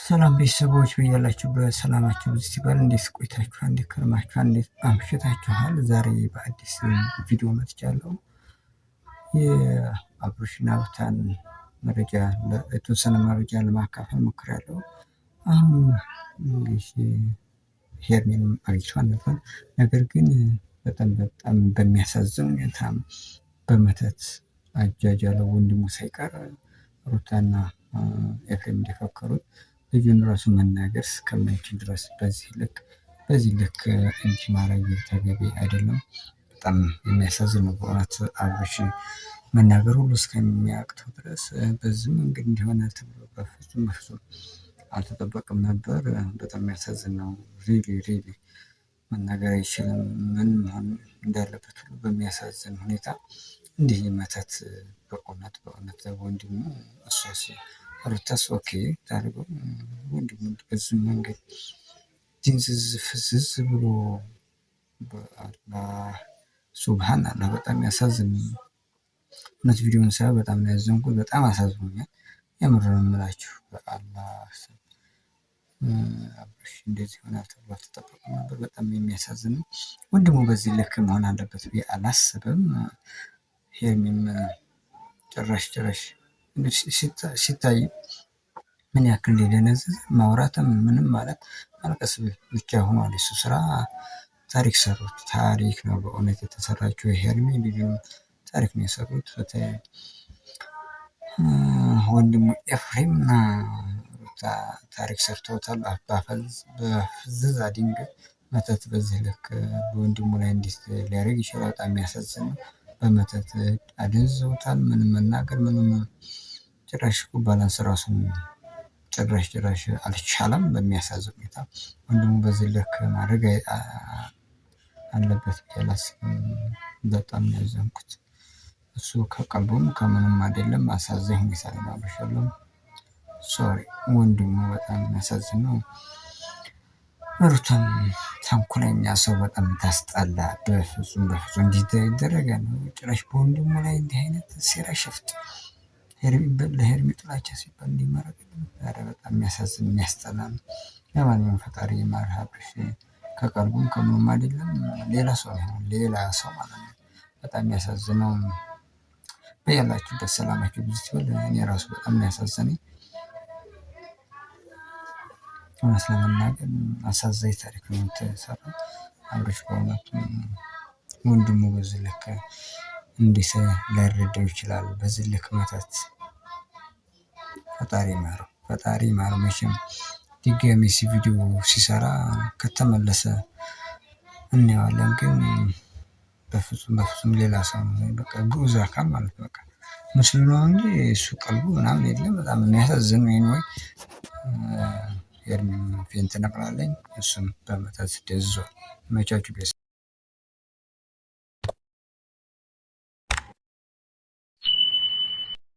ሰላም ቤተሰቦች በያላችሁበት ሰላማችሁ ብዙ ይበል። እንዴት ቆይታችኋል? እንዴት ከረማችኋል? እንዴት አምሽታችኋል? ዛሬ በአዲስ ቪዲዮ መጥቻለሁ። የአብርሽና ሩታን መረጃ የተወሰነ መረጃ ለማካፈል ሞክሬያለሁ። አሁን እንግዲህ ሄርሜንም አግኝቷት ነበር። ነገር ግን በጣም በሚያሳዝን ሁኔታ በመተት አጃጃለው ወንድሙ ሳይቀር ሩታና ኤፍሬም እንደፈከሩት ልጁን ራሱ መናገር እስከማይችል ድረስ በዚህ ልክ እንዲህ ማድረግ ተገቢ አይደለም። በጣም የሚያሳዝን ነው በእውነት አብርሽ መናገር ሁሉ እስከሚያቅተው ድረስ በዚህ መንገድ እንዲሆን ተብሎ በፍጹም አልተጠበቅም ነበር። በጣም የሚያሳዝን ነው። ሪሊ መናገር አይችልም። ምን መሆን እንዳለበት ሁሉ በሚያሳዝን ሁኔታ እንዲህ መተት በእውነት ወንድሙ እሷስ ሩታስ ኦኬ ታደርገው ወንድሙ በዚህ መንገድ ድንዝዝ ፍዝዝ ብሎ በአላህ ሱብሃንአላህ በጣም ያሳዝን። እውነት ቪዲዮውን ሳየው በጣም ነው ያዘንኩት። በጣም አሳዝኖኛል። የምር ነው የምላችሁ። በአላህ አብርሽ እንደዚህ ይሆናል ተብሎ አልተጠበቀም ነበር። በጣም የሚያሳዝን ነው። ወንድሙ በዚህ ልክ መሆን አለበት ብዬ አላስብም። ሄርሜም ጭራሽ ሲታይ ምን ያክል እንደደነዘዘ ማውራትም ምንም ማለት ማልቀስ ብቻ ሆኗል። እሱ ስራ ታሪክ ሰሩት። ታሪክ ነው በእውነት የተሰራችው። ሄርሜ ልጁን ታሪክ ነው የሰሩት። ወንድሙ ኤፍሬም እና ሩታ ታሪክ ሰርተውታል። በፍዝዝ ድንገት መተት በዚህ ልክ በወንድሙ ላይ እንዲህ ሊያደርግ ይችላል። በጣም የሚያሳዝን ነው። በመተት አደንዝዘውታል። ምንም መናገር ምንም ጭራሽ ባላንስ ራሱን ጭራሽ አልቻለም። በሚያሳዝን ሁኔታ ወንድሙ በዚህ ልክ ማድረግ አለበት ብዬ አላስብም። በጣም ነው ያዘንኩት። እሱ ከቀልቡም ከምንም አይደለም። አሳዛኝ ሁኔታ ላይ ነው አብርሽ ያለው። ሶሪ ወንድሙ በጣም የሚያሳዝን ነው። ሩታም ተንኮለኛ ሰው በጣም ታስጠላ። በፍጹም እንዲህ ይደረጋል? ጭራሽ በወንድሙ ላይ እንዲህ አይነት ሴራ ሸፍጥ ለሄርሜ ጥላቻ ሲባል እንዲመረቅ በጣም የሚያሳዝን የሚያስጠላ ነው። ለማንኛውም ፈጣሪ ይማርህ አብርሽ። ከቀልቡም ከምንም አይደለም። ሌላ ሰው ማለት ነው። በጣም የሚያሳዝነው። በያላችሁበት ሰላማችሁ ብዙ ይበል። እኔ ራሱ በጣም ነው ያሳዘነኝ። እውነት ለመናገር አሳዛኝ ታሪክ ነው የተሰራው። አብርሽ በእውነቱ ወንድሙ በዚህ ልክ እንዴት ላይረዳው ይችላል? በዚህ ልክ መተት ፈጣሪ ይማረው። መቼም ድጋሚ ቪዲዮ ሲሰራ ከተመለሰ እናየዋለን። ግን በፍጹም ሌላ ሰው ነው። በቃ ግዑዝ አካል ማለት በቃ ምስሉ ነው እንጂ እሱ ቀልቡ ምናምን የለም። በጣም የሚያሳዝን ነው። ኤኒዌይ ሄርሜም ፌንት ነቅላለች፣ እሱም በመተት ደዝዟል። መቻችሁ